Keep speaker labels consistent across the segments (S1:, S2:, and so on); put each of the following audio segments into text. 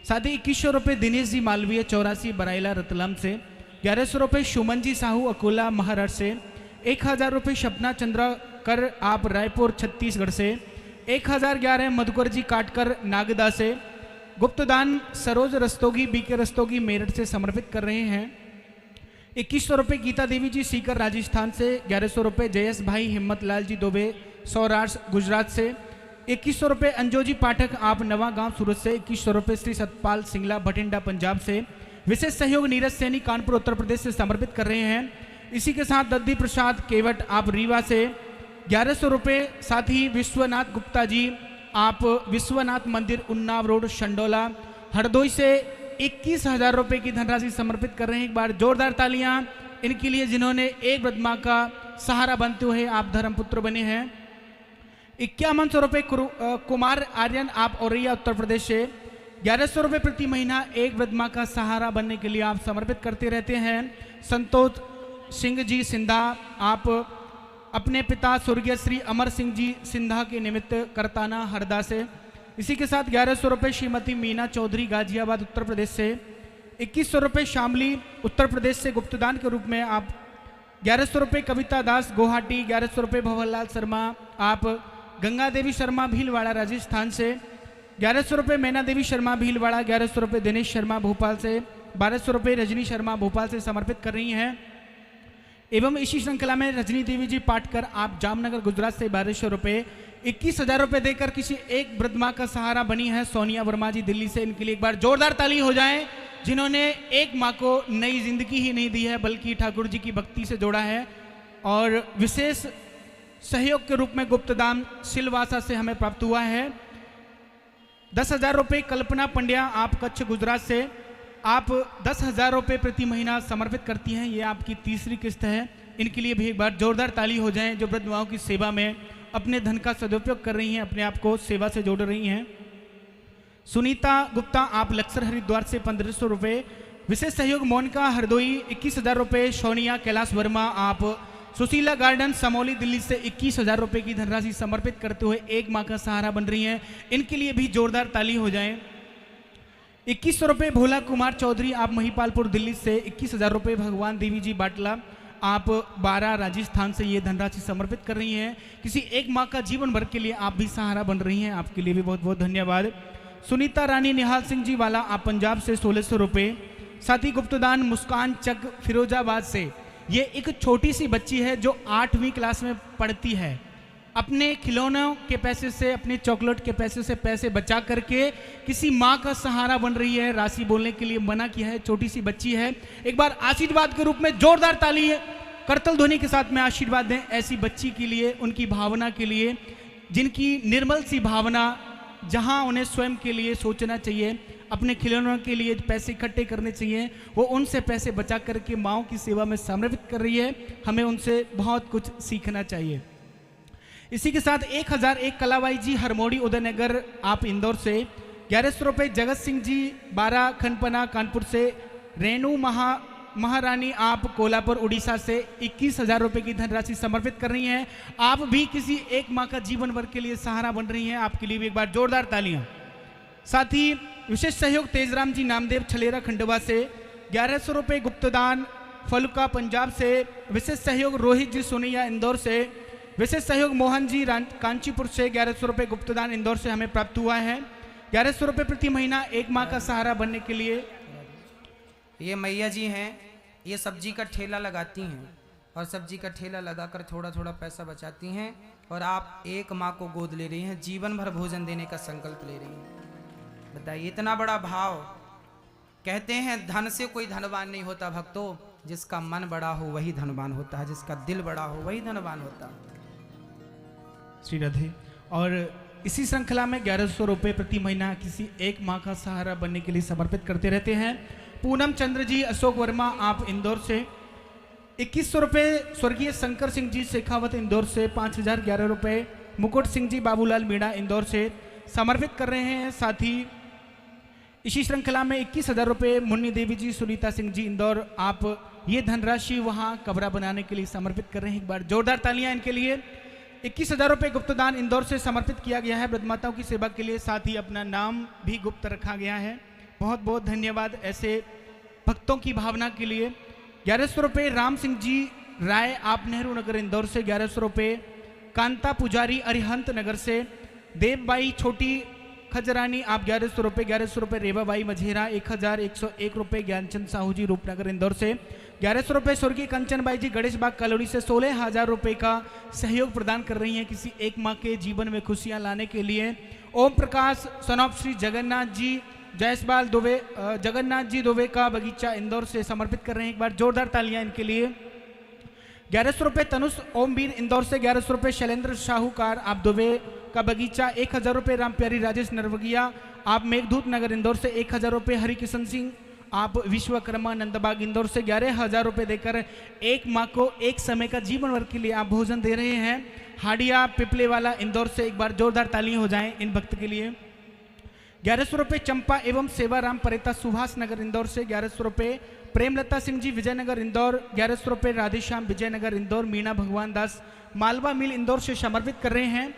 S1: साथ ही 2100 रुपये दिनेश जी मालवीय 84 बराइला रतलाम से। 1100 रुपये सुमन जी साहू अकोला महाराष्ट्र से। 1000 रुपये सपना चंद्रकर आप रायपुर छत्तीसगढ़ से। 1011 मधुकर जी काटकर नागदा से। गुप्तदान सरोज रस्तोगी बीके रस्तोगी मेरठ से समर्पित कर रहे हैं। 2100 रुपये गीता देवी जी सीकर राजस्थान से। 1100 रुपये जयेश भाई हिम्मत लाल जी दुबे सौराष्ट्र गुजरात से। 2100 रुपये अंजोजी पाठक आप नवा गांव सूरत से। 2100 रुपये श्री सतपाल सिंगला भटिंडा पंजाब से। विशेष सहयोग नीरज सैनी कानपुर उत्तर प्रदेश से समर्पित कर रहे हैं। इसी के साथ दद्दी प्रसाद केवट आप रीवा से। 1100 रुपये साथ ही विश्वनाथ गुप्ता जी आप विश्वनाथ मंदिर उन्नाव रोड शंडोला हरदोई से 21,000 रुपये की धनराशि समर्पित कर रहे हैं। एक बार जोरदार तालियां इनके लिए जिन्होंने एक ब्रह्मा का सहारा बनते हुए आप धर्मपुत्र बने हैं। 5100 रुपये कुमार आर्यन आप औरैया उत्तर प्रदेश से। 1100 रुपये प्रति महीना एक ब्रह्मा का सहारा बनने के लिए आप समर्पित करते रहते हैं। संतोष सिंह जी सिंधा आप अपने पिता स्वर्गीय श्री अमर सिंह जी सिंधा के निमित्त करताना हरदा से। इसी के साथ 1100 रुपये श्रीमती मीना चौधरी गाजियाबाद उत्तर प्रदेश से। 2100 रुपये शामली उत्तर प्रदेश से गुप्तदान के रूप में आप। 1100 रुपये कविता दास गुवाहाटी। 1100 रुपये भंवरलाल शर्मा आप गंगा देवी शर्मा भीलवाड़ा राजस्थान से। 1100 रुपये मैना देवी शर्मा भीलवाड़ा। 1100 रुपये दिनेश शर्मा भोपाल से। 1200 रुपये रजनी शर्मा भोपाल से समर्पित कर रही हैं। एवं इसी श्रृंखला में रजनी देवी जी पाटकर आप जामनगर गुजरात से 1200 रुपये। 21,000 रुपये देकर किसी एक वृद्ध माँ का सहारा बनी है सोनिया वर्मा जी दिल्ली से। इनके लिए एक बार जोरदार ताली हो जाए जिन्होंने एक माँ को नई जिंदगी ही नहीं दी है बल्कि ठाकुर जी की भक्ति से जोड़ा है। और विशेष सहयोग के रूप में गुप्तदान सिलवासा से हमें प्राप्त हुआ है। 10,000 रुपये कल्पना पंड्या आप कच्छ गुजरात से। आप 10,000 रुपये प्रति महीना समर्पित करती हैं। ये आपकी तीसरी किस्त है। इनके लिए भी एक बार जोरदार ताली हो जाए जो वृद्ध माओं की सेवा में अपने धन का सदुपयोग कर रही हैं, अपने आप को सेवा से जोड़ रही हैं। सुनीता गुप्ता आप लक्सर हरिद्वार से 1500 रुपये। विशेष सहयोग मोनिका हरदोई 21,000 रुपये। सोनिया कैलाश वर्मा आप सुशीला गार्डन समौली दिल्ली से 21,000 रुपये की धनराशि समर्पित करते हुए एक माँ का सहारा बन रही हैं। इनके लिए भी जोरदार ताली हो जाए। 2100 रुपये भोला कुमार चौधरी आप महिपालपुर दिल्ली से। 21,000 रुपये भगवान देवी जी बाटला आप 12 राजस्थान से ये धनराशि समर्पित कर रही हैं। किसी एक माँ का जीवन भर के लिए आप भी सहारा बन रही हैं। आपके लिए भी बहुत बहुत धन्यवाद। सुनीता रानी निहाल सिंह जी वाला आप पंजाब से 1600 रुपये। साथ ही गुप्तदान मुस्कान चक फिरोजाबाद से। ये एक छोटी सी बच्ची है जो 8वीं क्लास में पढ़ती है। अपने खिलौनों के पैसे से अपने चॉकलेट के पैसे से पैसे बचा करके किसी माँ का सहारा बन रही है। राशि बोलने के लिए मना किया है। छोटी सी बच्ची है। एक बार आशीर्वाद के रूप में जोरदार ताली करतल ध्वनि के साथ में आशीर्वाद दें ऐसी बच्ची के लिए, उनकी भावना के लिए, जिनकी निर्मल सी भावना, जहाँ उन्हें स्वयं के लिए सोचना चाहिए, अपने खिलौनों के लिए पैसे इकट्ठे करने चाहिए, वो उनसे पैसे बचा करके माँओं की सेवा में समर्पित कर रही है। हमें उनसे बहुत कुछ सीखना चाहिए। इसी के साथ 1001 कलाबाई जी हरमोड़ी उदयनगर आप इंदौर से। 1100 रुपये जगत सिंह जी 12 खनपना कानपुर से। रेणु महारानी आप कोल्हापुर उड़ीसा से 21,000 रुपये की धनराशि समर्पित कर रही हैं। आप भी किसी एक माँ का जीवन भर के लिए सहारा बन रही हैं। आपके लिए भी एक बार जोरदार तालियां। साथ ही विशेष सहयोग तेजराम जी नामदेव छलेरा खंडवा से। 1100 रुपये गुप्तदान फलुका पंजाब से। विशेष सहयोग रोहित जी सोनिया इंदौर से। विशेष सहयोग मोहन जी कांचीपुर से। 1100 रुपये गुप्तदान इंदौर से हमें प्राप्त हुआ है। 1100 रुपये प्रति महीना एक माँ का सहारा बनने के लिए।
S2: ये मैया जी हैं, ये सब्जी का ठेला लगाती हैं और सब्जी का ठेला लगाकर थोड़ा थोड़ा पैसा बचाती हैं और आप एक माँ को गोद ले रही हैं, जीवन भर भोजन देने का संकल्प ले रही हैं। बताइए इतना बड़ा भाव। कहते हैं धन से कोई धनवान नहीं होता भक्तों, जिसका मन बड़ा हो वही धनवान होता है, जिसका दिल बड़ा हो वही धनवान होता है।
S1: श्री राधे। और इसी श्रृंखला में 1100 रुपये प्रति महीना किसी एक माँ का सहारा बनने के लिए समर्पित करते रहते हैं। पूनम चंद्र जी अशोक वर्मा आप इंदौर से। 2100 रुपये स्वर्गीय शंकर सिंह जी शेखावत इंदौर से। 5011 रुपये मुकुट सिंह जी बाबूलाल मीणा इंदौर से समर्पित कर रहे हैं। साथ ही इसी श्रृंखला में 21,000 रुपये मुन्नी देवी जी सुनीता सिंह जी इंदौर आप ये धनराशि वहाँ कमरा बनाने के लिए समर्पित कर रहे हैं। एक बार जोरदार तालियां इनके लिए। 21,000 रुपये गुप्तदान इंदौर से समर्पित किया गया है ब्रह्ममाताओं की सेवा के लिए। साथ ही अपना नाम भी गुप्त रखा गया है। बहुत बहुत धन्यवाद ऐसे भक्तों की भावना के लिए। 1100 रुपये राम सिंह जी राय आप नेहरू नगर इंदौर से। 1100 रुपये कांता पुजारी अरिहंत नगर से। देवबाई छोटी खजरानी आप 1100 रुपये। 1100 रुपये रेवाबाई मझेरा। 1101 रुपये ज्ञानचंद साहू जी रूपनगर इंदौर से। 1100 रुपये स्वर्गीय कंचनबाई जी गणेश बाग कलोनी से 16,000 रुपये का सहयोग प्रदान कर रही हैं किसी एक माँ के जीवन में खुशियां लाने के लिए। ओम प्रकाश सनॉप श्री जगन्नाथ जी जयसवाल दुबे जगन्नाथ जी दुबे का बगीचा इंदौर से समर्पित कर रहे हैं। एक बार जोरदार तालियां इनके लिए। 1100 रुपये तनुष ओमवीर इंदौर से। 1100 रुपये शैलेंद्र शाहूकार आप दुबे का बगीचा। 1000 रुपये रामप्यारी राजेश नरवगिया आप मेघदूत नगर इंदौर से। 1000 रुपये हरिकिशन सिंह आप विश्वकर्मा नंदबाग इंदौर से। 11,000 रुपये देकर एक माँ को एक समय का जीवन वर्ग के लिए आप भोजन दे रहे हैं। हाडिया पिपलेवाला इंदौर से। एक बार जोरदार तालियां हो जाएं इन भक्त के लिए। 1100 रुपये चंपा एवं सेवाराम परेता सुभाष नगर इंदौर से। 1100 रुपये प्रेमलता सिंह जी विजयनगर इंदौर। 1100 रुपये राधेश्याम विजयनगर इंदौर मीना भगवान दास मालवा मिल इंदौर से समर्पित कर रहे हैं।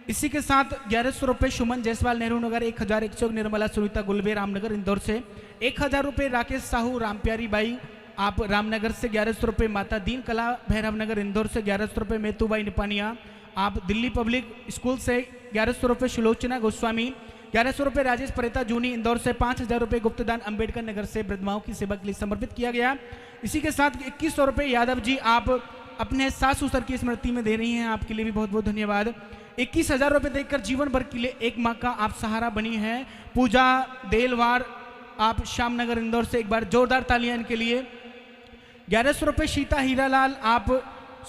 S1: इसी के साथ 1100 रुपये सुमन जायसवाल नेहरू नगर। 1101 निर्मला सुनीता गुलबे रामनगर इंदौर से। 1000 रुपये राकेश साहू रामप्यारी बाई आप रामनगर से। 1100 रुपये माता दीन कला भैरव नगर इंदौर से। 1100 रुपये मेतूबाई निपानिया आप दिल्ली पब्लिक स्कूल से। 1100 रुपये सुलोचना गोस्वामी। 1100 रुपये राजेश परेता जूनी इंदौर से। 5000 रुपये गुप्तदान अंबेडकर नगर से ब्रह्माओं की सेवा के लिए समर्पित किया गया। इसी के साथ 2100 रुपये यादव जी आप अपने सास ससुर की स्मृति में दे रही हैं, आपके लिए भी बहुत बहुत धन्यवाद। 21,000 रुपये देकर जीवन भर के लिए एक माँ का आप सहारा बनी है। पूजा देलवार आप श्यामनगर इंदौर से। एक बार जोरदार तालियां इनके लिए। 1100 रुपये शीता हीरालाल आप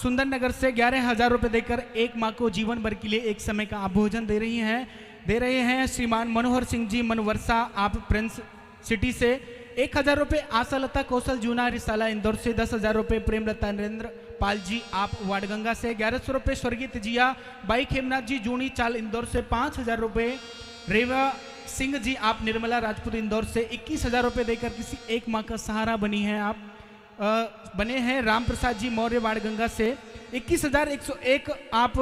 S1: सुंदर नगर से। 11,000 रुपये देकर एक माँ को जीवन भर के लिए एक समय का आप भोजन दे रहे हैं। श्रीमान मनोहर सिंह जी मनवर्षा आप प्रिंस सिटी से। 1,000 रुपये आशालता कौशल जूना रिसाला इंदौर से। 10,000 रुपये प्रेमलता नरेंद्र पाल जी आप वाडगंगा से। 1100 रुपये स्वर्गीय तिजिया बाई खेमनाथ जी जूनी चाल इंदौर से। 5,000 रुपये रेवा सिंह जी आप निर्मला राजपूत इंदौर से। 21,000 रुपये देकर किसी एक माँ का सहारा बनी है आप बने हैं राम प्रसाद जी मौर्य वाडगंगा से। 21,101 आप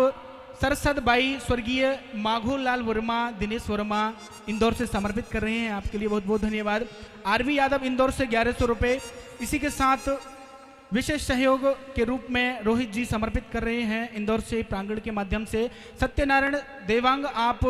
S1: सरसद बाई स्वर्गीय माघोलाल वर्मा दिनेश वर्मा इंदौर से समर्पित कर रहे हैं, आपके लिए बहुत बहुत धन्यवाद। आरवी यादव इंदौर से 1100 रुपये। इसी के साथ विशेष सहयोग के रूप में रोहित जी समर्पित कर रहे हैं इंदौर से प्रांगण के माध्यम से। सत्यनारायण देवांग आप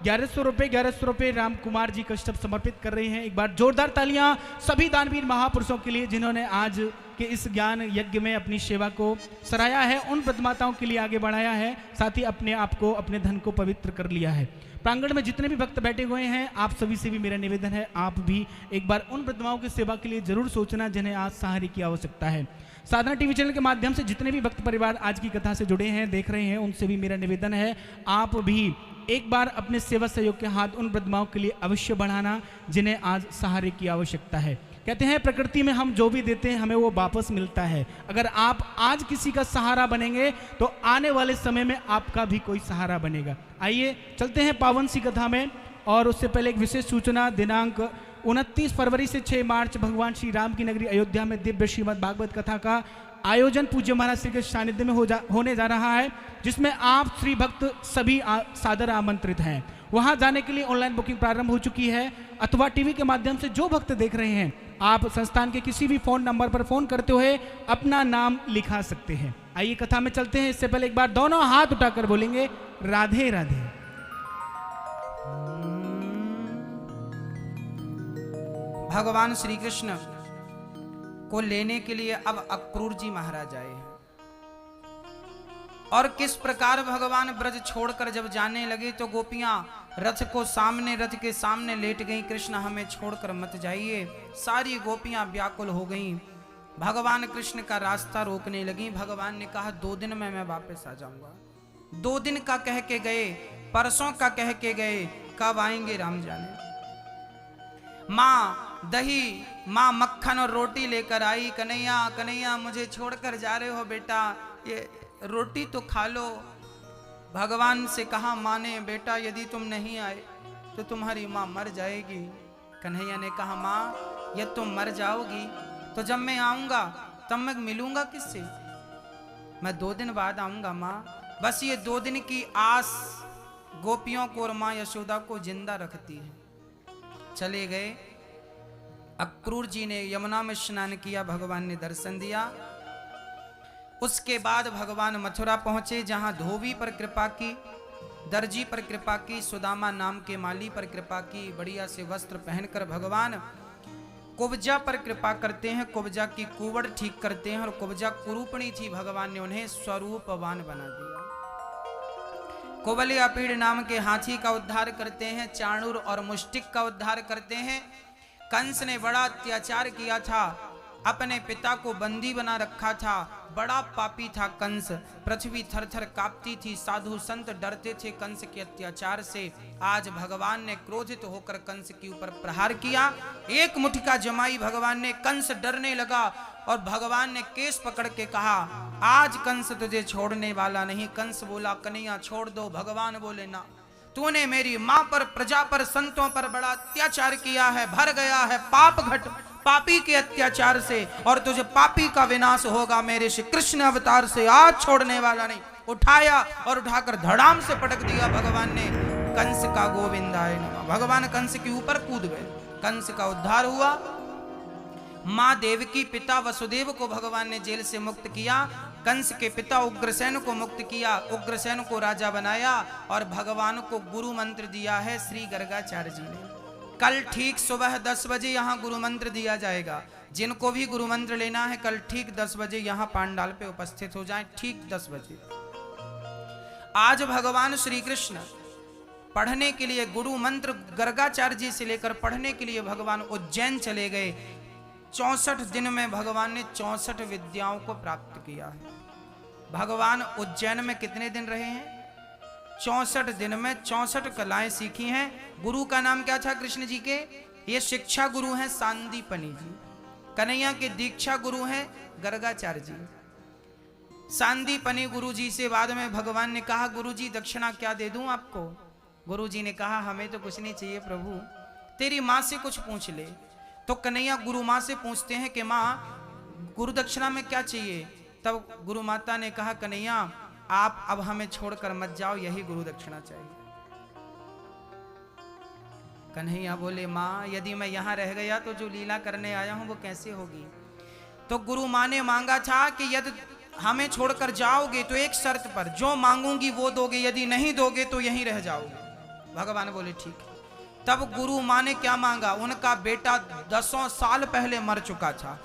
S1: 1100 रुपये। 1100 रुपये राम कुमार जी कश्यप समर्पित कर रहे हैं। एक बार जोरदार तालियां सभी दानवीर महापुरुषों के लिए जिन्होंने आज के इस ज्ञान यज्ञ में अपनी सेवा को सराहा है, उन प्रतिमाताओं के लिए आगे बढ़ाया है, साथ ही अपने आप को अपने धन को पवित्र कर लिया है। प्रांगण में जितने भी भक्त बैठे हुए हैं आप सभी से भी मेरा निवेदन है, आप भी एक बार उन प्रतिमाओं की सेवा के लिए जरूर सोचना जिन्हें आज सहारे की आवश्यकता है। साधना टीवी चैनल के माध्यम से जितने भी भक्त परिवार आज की कथा से जुड़े हैं देख रहे हैं, उनसे भी मेरा निवेदन है आप भी एक बार अपने सेवा सहयोग के हाथ उन प्रतिमाओं के लिए अवश्य बढ़ाना जिन्हें आज सहारे की आवश्यकता है। कहते हैं प्रकृति में हम जो भी देते हैं हमें वो वापस मिलता है। अगर आप आज किसी का सहारा बनेंगे तो आने वाले समय में आपका भी कोई सहारा बनेगा। आइए चलते हैं पावन सी कथा में, और उससे पहले एक विशेष सूचना। दिनांक 29 फरवरी से 6 मार्च भगवान श्री राम की नगरी अयोध्या में दिव्य श्रीमद् भागवत कथा का आयोजन पूज्य महाराज श्री के सानिध्य में होने जा रहा है, जिसमें आप श्री भक्त सभी सादर आमंत्रित हैं। वहां जाने के लिए ऑनलाइन बुकिंग प्रारंभ हो चुकी है, अथवा टीवी के माध्यम से जो भक्त देख रहे हैं आप संस्थान के किसी भी फोन नंबर पर फोन करते हुए अपना नाम लिखा सकते हैं। आइए कथा में चलते हैं। इससे पहले एक बार दोनों हाथ उठाकर बोलेंगे राधे राधे।
S2: भगवान श्री कृष्ण को लेने के लिए अब अक्रूर जी महाराज आए हैं, और किस प्रकार भगवान ब्रज छोड़कर जब जाने लगे तो गोपियां रथ के सामने लेट गईं। कृष्ण हमें छोड़कर मत जाइए। सारी गोपियां व्याकुल हो गईं, भगवान कृष्ण का रास्ता रोकने लगी। भगवान ने कहा 2 दिन में मैं वापस आ जाऊंगा। 2 दिन का कह के गए, परसों का कह के गए, कब आएंगे राम जाने। माँ दही, माँ मक्खन और रोटी लेकर आई। कन्हैया कन्हैया मुझे छोड़कर जा रहे हो बेटा, ये रोटी तो खा लो। भगवान से कहा माँ ने, बेटा यदि तुम नहीं आए तो तुम्हारी माँ मर जाएगी। कन्हैया ने कहा माँ यदि तुम मर जाओगी तो जब मैं आऊँगा तब मैं मिलूँगा किससे? मैं 2 दिन बाद आऊँगा माँ। बस ये 2 दिन की आस गोपियों को और माँ यशोदा को जिंदा रखती है। चले गए। अक्रूर जी ने यमुना में स्नान किया, भगवान ने दर्शन दिया। उसके बाद भगवान मथुरा पहुंचे, जहां धोबी पर कृपा की, दर्जी पर कृपा की, सुदामा नाम के माली पर कृपा की। बढ़िया से वस्त्र पहनकर भगवान कुब्जा पर कृपा करते हैं, कुब्जा की कुवड़ ठीक करते हैं। और कुब्जा कुरूपणी थी, भगवान ने उन्हें स्वरूपवान बना दिया। कुबल अपीड़ नाम के हाथी का उद्धार करते हैं, चाणूर और मुष्टिक का उद्धार करते हैं। कंस ने बड़ा अत्याचार किया था, अपने पिता को बंदी बना रखा था, बड़ा पापी था कंस। पृथ्वी थर-थर कांपती थी, साधु संत डरते थे कंस के अत्याचार से। आज भगवान ने क्रोधित होकर कंस के ऊपर प्रहार किया, एक मुठिका जमाई भगवान ने, कंस डरने लगा और भगवान ने केस पकड़ के कहा, आज कंस तुझे छोड़ने वाला नहीं। कंस बोला, कन्हैया छोड़ दो। भगवान बोले, ना, तूने मेरी माँ पर, प्रजा पर, संतों पर बड़ा अत्याचार किया है, भर गया है पाप घट पापी के अत्याचार से, और तुझे पापी का विनाश होगा मेरे श्री कृष्ण अवतार से, आज छोड़ने वाला नहीं। उठाया और उठाकर धड़ाम से पटक दिया भगवान ने। कंस का गोविंदाय नमः। भगवान कंस के ऊपर कूद गए, कंस का उद्धार हुआ। माँ देवकी, पिता वसुदेव को भगवान ने जेल से मुक्त किया। कंस के पिता उग्रसेन को मुक्त किया, उग्रसेन को राजा बनाया और भगवान को गुरु मंत्र दिया है श्री गर्गाचार्य जी ने। कल ठीक सुबह 10 बजे यहाँ गुरु मंत्र दिया जाएगा। जिनको भी गुरु मंत्र लेना है कल ठीक 10 बजे यहाँ पांडाल पे उपस्थित हो जाएं, ठीक 10 बजे। आज भगवान श्री कृष्ण पढ़ने के लिए गुरु मंत्र गर्गाचार्य जी से लेकर पढ़ने के लिए भगवान उज्जैन चले गए। 64 दिन में भगवान ने 64 विद्याओं को प्राप्त किया है। भगवान उज्जैन में कितने दिन रहे हैं? 64 दिन में 64 कलाएं सीखी हैं। गुरु का नाम क्या था कृष्ण जी के? ये शिक्षा गुरु हैं सांदीपनी जी। कन्हैया के दीक्षा गुरु हैं गर्गाचार्य जी। सांदीपनी गुरु जी से बाद में भगवान ने कहा, गुरु जी दक्षिणा क्या दे दूं आपको? गुरु जी ने कहा, हमें तो कुछ नहीं चाहिए प्रभु, तेरी माँ से कुछ पूछ ले। तो कन्हैया गुरु माँ से पूछते हैं कि माँ गुरु दक्षिणा में क्या चाहिए? तब गुरु माता ने कहा, कन्हैया आप अब हमें छोड़कर मत जाओ, यही गुरु दक्षिणा चाहिए। कन्हैया बोले, माँ यदि मैं यहाँ रह गया तो जो लीला करने आया हूँ वो कैसे होगी? तो गुरु माँ ने मांगा था कि यदि हमें छोड़कर जाओगे तो एक शर्त पर, जो मांगूंगी वो दोगे, यदि नहीं दोगे तो यहीं रह जाओगे। भगवान बोले ठीक है। तब गुरु माँ ने क्या मांगा? उनका बेटा 10 साल पहले मर चुका था।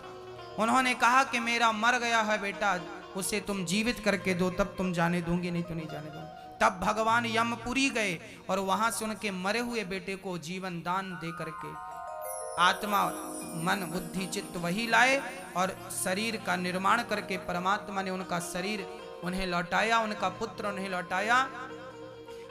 S2: उन्होंने कहा कि मेरा मर गया है बेटा, उसे तुम जीवित करके दो, तब तुम जाने दूंगी, नहीं तो नहीं जाने दूंगी। तब भगवान यमपुरी गए और वहां से उनके मरे हुए बेटे को जीवन दान दे करके आत्मा, मन, बुद्धि, चित्त वही लाए और शरीर का निर्माण करके परमात्मा ने उनका शरीर उन्हें लौटाया, उनका पुत्र उन्हें लौटाया।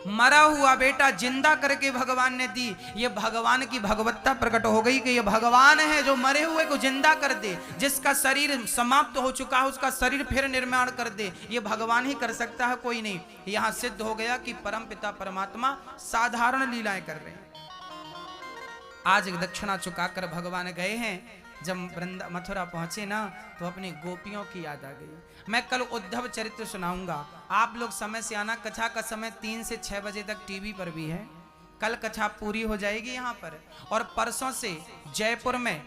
S2: मरा हुआ बेटा जिंदा करके भगवान ने दी। ये भगवान की भगवत्ता प्रकट हो गई कि ये भगवान है जो मरे हुए को जिंदा कर दे, जिसका शरीर समाप्त हो चुका है उसका शरीर फिर निर्माण कर दे। ये भगवान ही कर सकता है, कोई नहीं। यहाँ सिद्ध हो गया कि परम पिता परमात्मा साधारण लीलाएं कर रहे हैं। आज दक्षिणा चुकाकर भगवान गए हैं। जब मथुरा पहुंचे ना तो अपनी गोपियों की याद आ गई। मैं कल उद्धव चरित्र सुनाऊंगा, आप लोग समय से आना। कथा का समय 3 से 6 बजे तक टीवी पर भी है। कल कथा पूरी हो जाएगी यहाँ पर। और परसों से जयपुर में